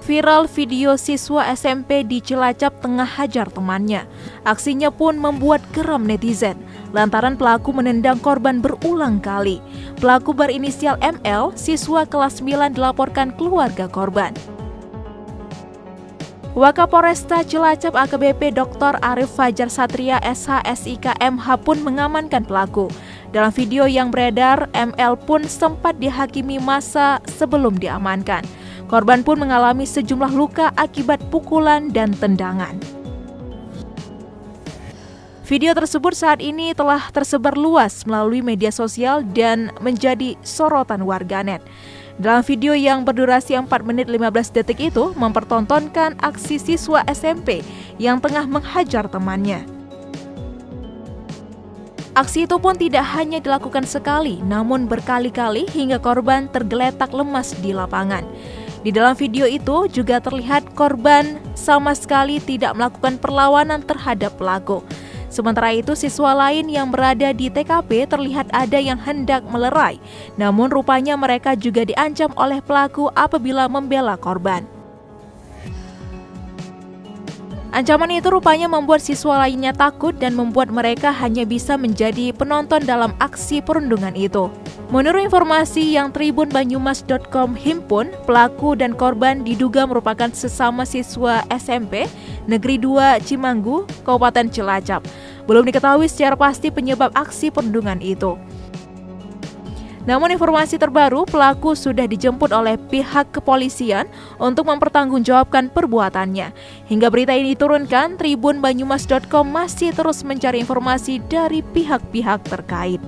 Viral video siswa SMP di Cilacap tengah hajar temannya. Aksinya pun membuat geram netizen, lantaran pelaku menendang korban berulang kali. Pelaku berinisial ML, siswa kelas 9 dilaporkan keluarga korban. Wakapolresta Cilacap AKBP Dr. Arif Fajar Satria SH.SIK MH pun mengamankan pelaku. Dalam video yang beredar, ML pun sempat dihakimi massa sebelum diamankan. Korban pun mengalami sejumlah luka akibat pukulan dan tendangan. Video tersebut saat ini telah tersebar luas melalui media sosial dan menjadi sorotan warganet. Dalam video yang berdurasi 4 menit 15 detik itu mempertontonkan aksi siswa SMP yang tengah menghajar temannya. Aksi itu pun tidak hanya dilakukan sekali, namun berkali-kali hingga korban tergeletak lemas di lapangan. Di dalam video itu juga terlihat korban sama sekali tidak melakukan perlawanan terhadap pelaku. Sementara itu, siswa lain yang berada di TKP terlihat ada yang hendak melerai. Namun rupanya mereka juga diancam oleh pelaku apabila membela korban. Ancaman itu rupanya membuat siswa lainnya takut dan membuat mereka hanya bisa menjadi penonton dalam aksi perundungan itu. Menurut informasi yang tribunbanyumas.com himpun, pelaku dan korban diduga merupakan sesama siswa SMP Negeri 2 Cimanggu, Kabupaten Cilacap. Belum diketahui secara pasti penyebab aksi perundungan itu. Namun informasi terbaru, pelaku sudah dijemput oleh pihak kepolisian untuk mempertanggungjawabkan perbuatannya. Hingga berita ini diturunkan, tribunbanyumas.com masih terus mencari informasi dari pihak-pihak terkait.